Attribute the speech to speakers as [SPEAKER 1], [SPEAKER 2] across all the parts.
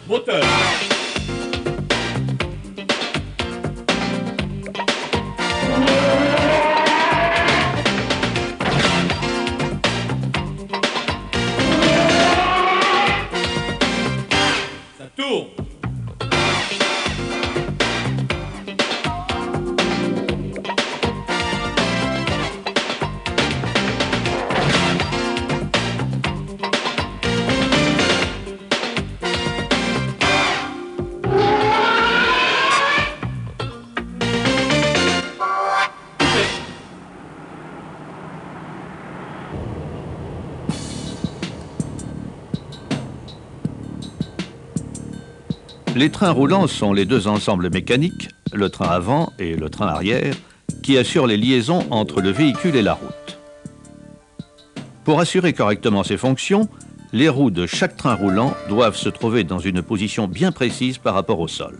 [SPEAKER 1] Moteur. Ça tourne.
[SPEAKER 2] Les trains roulants sont les deux ensembles mécaniques, le train avant et le train arrière, qui assurent les liaisons entre le véhicule et la route. Pour assurer correctement ces fonctions, les roues de chaque train roulant doivent se trouver dans une position bien précise par rapport au sol.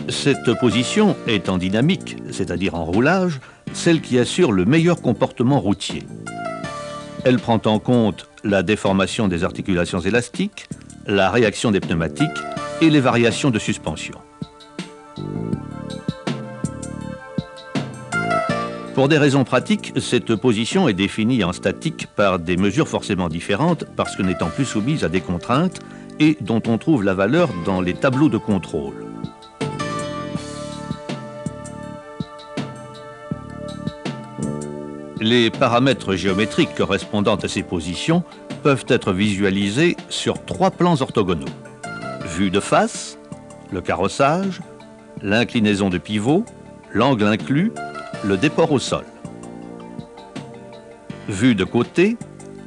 [SPEAKER 2] Cette position est en dynamique, c'est-à-dire en roulage, celle qui assure le meilleur comportement routier. Elle prend en compte la déformation des articulations élastiques, la réaction des pneumatiques et les variations de suspension. Pour des raisons pratiques, cette position est définie en statique par des mesures forcément différentes parce que n'étant plus soumise à des contraintes et dont on trouve la valeur dans les tableaux de contrôle. Les paramètres géométriques correspondant à ces positions peuvent être visualisés sur trois plans orthogonaux. Vue de face, le carrossage, l'inclinaison de pivot, l'angle inclus, le déport au sol. Vue de côté,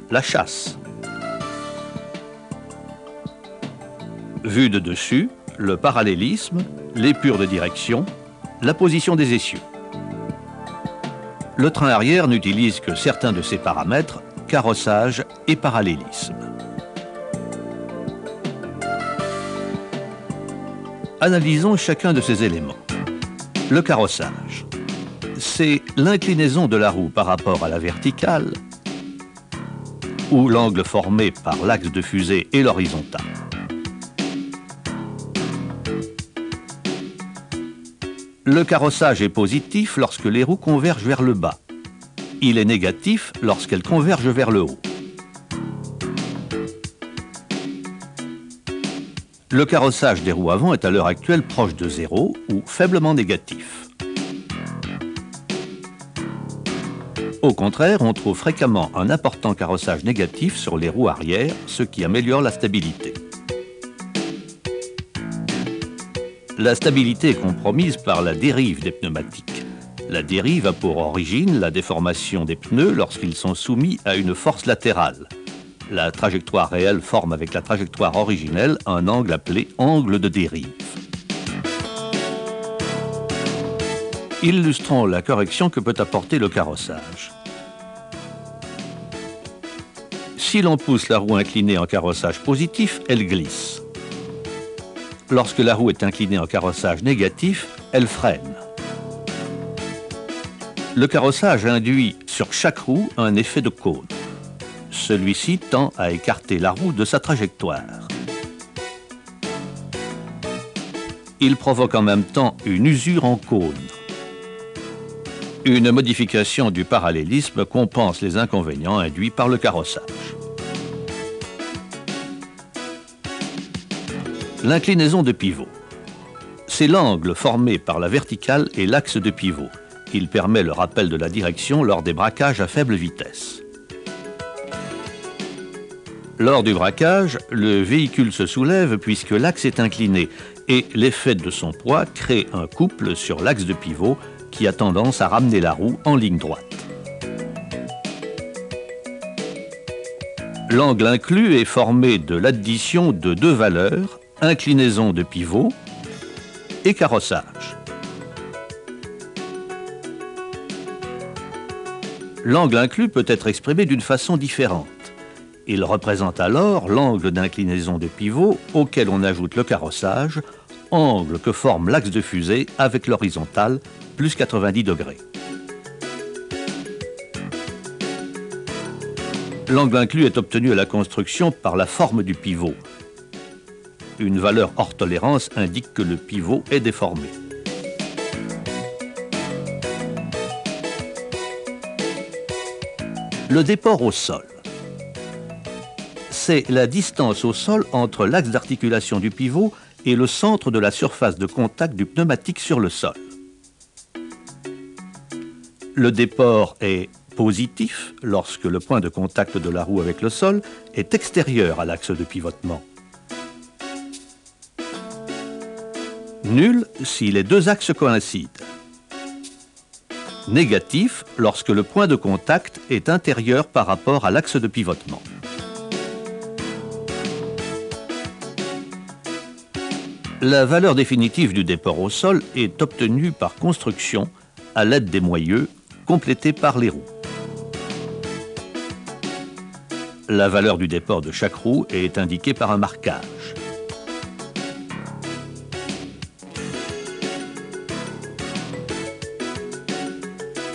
[SPEAKER 2] la chasse. Vue de dessus, le parallélisme, l'épure de direction, la position des essieux. Le train arrière n'utilise que certains de ces paramètres, carrossage et parallélisme. Analysons chacun de ces éléments. Le carrossage, c'est l'inclinaison de la roue par rapport à la verticale ou l'angle formé par l'axe de fusée et l'horizontale. Le carrossage est positif lorsque les roues convergent vers le bas. Il est négatif lorsqu'elles convergent vers le haut. Le carrossage des roues avant est à l'heure actuelle proche de zéro ou faiblement négatif. Au contraire, on trouve fréquemment un important carrossage négatif sur les roues arrière, ce qui améliore la stabilité. La stabilité est compromise par la dérive des pneumatiques. La dérive a pour origine la déformation des pneus lorsqu'ils sont soumis à une force latérale. La trajectoire réelle forme avec la trajectoire originelle un angle appelé angle de dérive. Illustrons la correction que peut apporter le carrossage. Si l'on pousse la roue inclinée en carrossage positif, elle glisse. Lorsque la roue est inclinée en carrossage négatif, elle freine. Le carrossage induit sur chaque roue un effet de cône. Celui-ci tend à écarter la roue de sa trajectoire. Il provoque en même temps une usure en cône. Une modification du parallélisme compense les inconvénients induits par le carrossage. L'inclinaison de pivot. C'est l'angle formé par la verticale et l'axe de pivot. Il permet le rappel de la direction lors des braquages à faible vitesse. Lors du braquage, le véhicule se soulève puisque l'axe est incliné et l'effet de son poids crée un couple sur l'axe de pivot qui a tendance à ramener la roue en ligne droite. L'angle inclus est formé de l'addition de deux valeurs, inclinaison de pivot et carrossage. L'angle inclus peut être exprimé d'une façon différente. Il représente alors l'angle d'inclinaison de pivot auquel on ajoute le carrossage, angle que forme l'axe de fusée avec l'horizontale, plus 90 degrés. L'angle inclus est obtenu à la construction par la forme du pivot. une valeur hors tolérance indique que le pivot est déformé. Le déport au sol. C'est la distance au sol entre l'axe d'articulation du pivot et le centre de la surface de contact du pneumatique sur le sol. Le déport est positif lorsque le point de contact de la roue avec le sol est extérieur à l'axe de pivotement. Nul si les deux axes coïncident. Négatif lorsque le point de contact est intérieur par rapport à l'axe de pivotement. La valeur définitive du déport au sol est obtenue par construction à l'aide des moyeux complétés par les roues. La valeur du déport de chaque roue est indiquée par un marquage.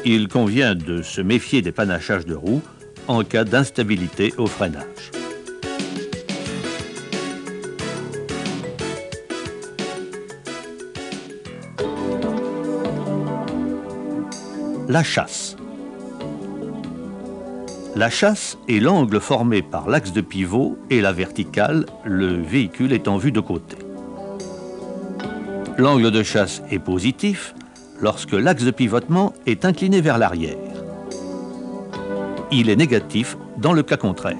[SPEAKER 2] Il convient de se méfier des panachages de roues en cas d'instabilité au freinage. La chasse. La chasse est l'angle formé par l'axe de pivot et la verticale, le véhicule étant vu de côté. L'angle de chasse est positif lorsque l'axe de pivotement est incliné vers l'arrière. Il est négatif dans le cas contraire.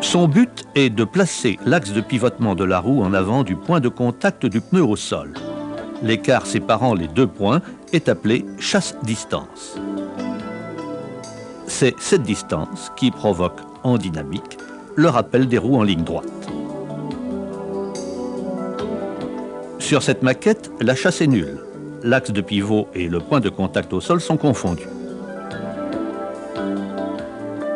[SPEAKER 2] Son but est de placer l'axe de pivotement de la roue en avant du point de contact du pneu au sol. L'écart séparant les deux points est appelé chasse-distance. C'est cette distance qui provoque, en dynamique, le rappel des roues en ligne droite. Sur cette maquette, la chasse est nulle. L'axe de pivot et le point de contact au sol sont confondus.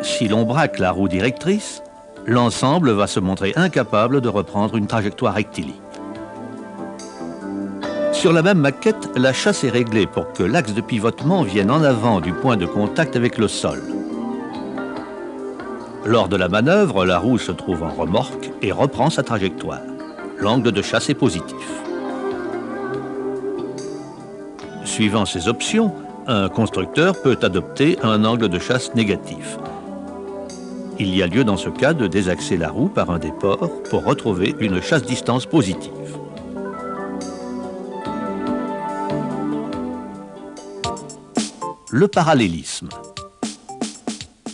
[SPEAKER 2] Si l'on braque la roue directrice, l'ensemble va se montrer incapable de reprendre une trajectoire rectiligne. Sur la même maquette, la chasse est réglée pour que l'axe de pivotement vienne en avant du point de contact avec le sol. Lors de la manœuvre, la roue se trouve en remorque et reprend sa trajectoire. L'angle de chasse est positif. Suivant ces options, un constructeur peut adopter un angle de chasse négatif. Il y a lieu dans ce cas de désaxer la roue par un déport pour retrouver une chasse-distance positive. Le parallélisme.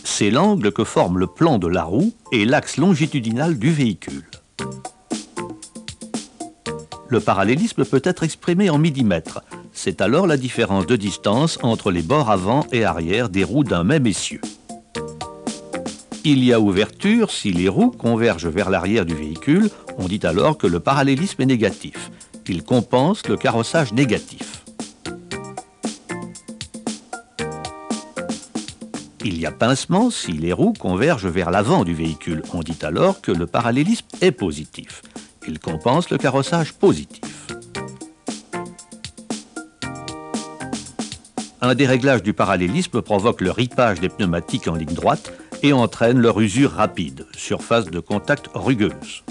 [SPEAKER 2] C'est l'angle que forme le plan de la roue et l'axe longitudinal du véhicule. Le parallélisme peut être exprimé en millimètres. C'est alors la différence de distance entre les bords avant et arrière des roues d'un même essieu. Il y a ouverture si les roues convergent vers l'arrière du véhicule. On dit alors que le parallélisme est négatif. Il compense le carrossage négatif. Il y a pincement si les roues convergent vers l'avant du véhicule. On dit alors que le parallélisme est positif. Il compense le carrossage positif. Un déréglage du parallélisme provoque le ripage des pneumatiques en ligne droite et entraîne leur usure rapide, surface de contact rugueuse.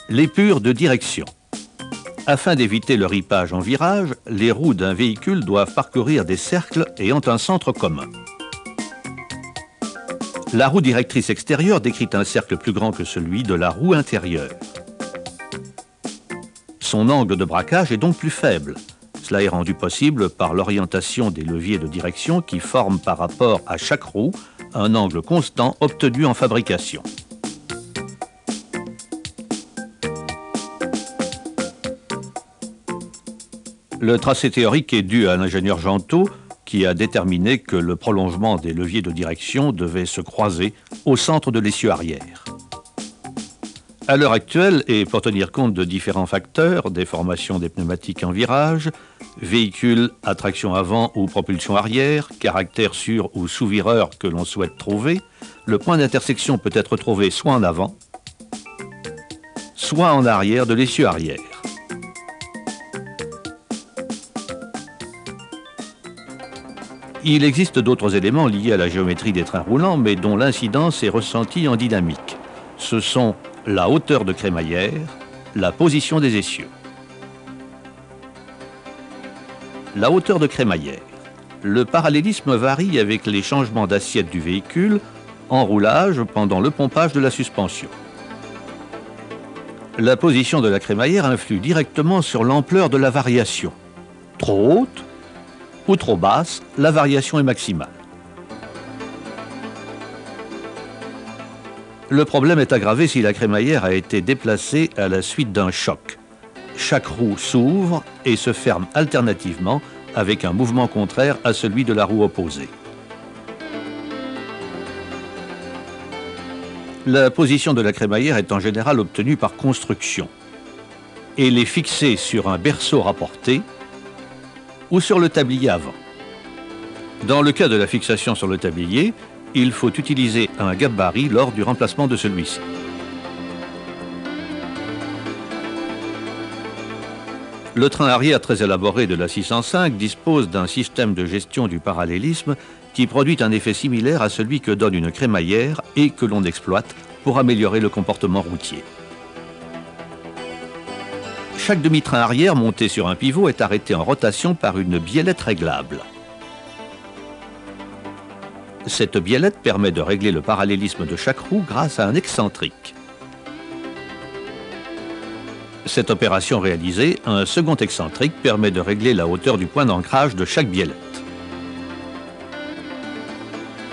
[SPEAKER 2] L'épure de direction. Afin d'éviter le ripage en virage, les roues d'un véhicule doivent parcourir des cercles ayant un centre commun. La roue directrice extérieure décrit un cercle plus grand que celui de la roue intérieure. Son angle de braquage est donc plus faible. Cela est rendu possible par l'orientation des leviers de direction qui forment par rapport à chaque roue un angle constant obtenu en fabrication. Le tracé théorique est dû à l'ingénieur Gentot qui a déterminé que le prolongement des leviers de direction devait se croiser au centre de l'essieu arrière. À l'heure actuelle, et pour tenir compte de différents facteurs, déformation des pneumatiques en virage, véhicule à traction avant ou propulsion arrière, caractère sur ou sous-vireur que l'on souhaite trouver, le point d'intersection peut être trouvé soit en avant, soit en arrière de l'essieu arrière. Il existe d'autres éléments liés à la géométrie des trains roulants, mais dont l'incidence est ressentie en dynamique. Ce sont la hauteur de crémaillère, la position des essieux. La hauteur de crémaillère. Le parallélisme varie avec les changements d'assiette du véhicule en roulage pendant le pompage de la suspension. La position de la crémaillère influe directement sur l'ampleur de la variation. Trop haute ou trop basse, la variation est maximale. Le problème est aggravé si la crémaillère a été déplacée à la suite d'un choc. Chaque roue s'ouvre et se ferme alternativement avec un mouvement contraire à celui de la roue opposée. La position de la crémaillère est en général obtenue par construction. Elle est fixée sur un berceau rapporté ou sur le tablier avant. Dans le cas de la fixation sur le tablier, il faut utiliser un gabarit lors du remplacement de celui-ci. Le train arrière très élaboré de la 605 dispose d'un système de gestion du parallélisme qui produit un effet similaire à celui que donne une crémaillère et que l'on exploite pour améliorer le comportement routier. Chaque demi-train arrière monté sur un pivot est arrêté en rotation par une biellette réglable. Cette biellette permet de régler le parallélisme de chaque roue grâce à un excentrique. Cette opération réalisée, un second excentrique permet de régler la hauteur du point d'ancrage de chaque biellette.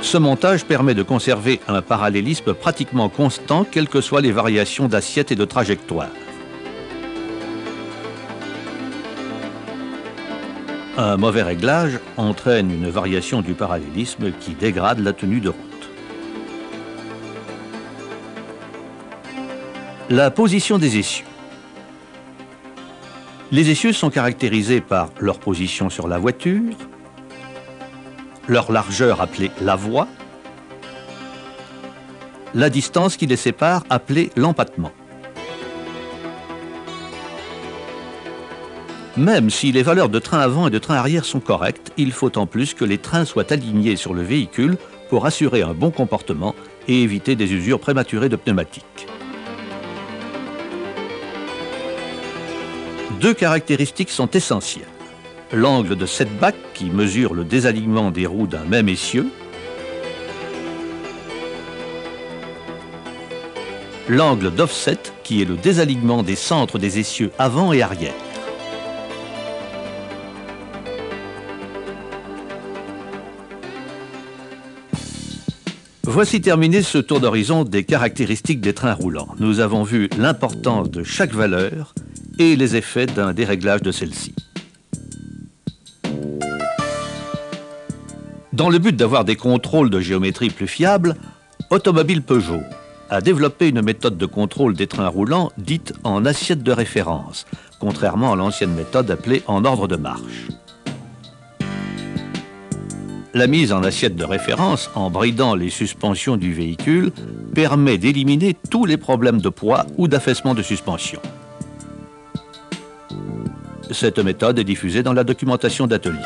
[SPEAKER 2] Ce montage permet de conserver un parallélisme pratiquement constant, quelles que soient les variations d'assiette et de trajectoire. Un mauvais réglage entraîne une variation du parallélisme qui dégrade la tenue de route. La position des essieux. Les essieux sont caractérisés par leur position sur la voiture, leur largeur appelée la voie, la distance qui les sépare appelée l'empattement. Même si les valeurs de train avant et de train arrière sont correctes, il faut en plus que les trains soient alignés sur le véhicule pour assurer un bon comportement et éviter des usures prématurées de pneumatiques. Deux caractéristiques sont essentielles. L'angle de setback qui mesure le désalignement des roues d'un même essieu, l'angle d'offset qui est le désalignement des centres des essieux avant et arrière. Voici terminé ce tour d'horizon des caractéristiques des trains roulants. Nous avons vu l'importance de chaque valeur et les effets d'un déréglage de celle-ci. Dans le but d'avoir des contrôles de géométrie plus fiables, Automobile Peugeot a développé une méthode de contrôle des trains roulants dite en assiette de référence, contrairement à l'ancienne méthode appelée en ordre de marche. La mise en assiette de référence, en bridant les suspensions du véhicule, permet d'éliminer tous les problèmes de poids ou d'affaissement de suspension. Cette méthode est diffusée dans la documentation d'atelier.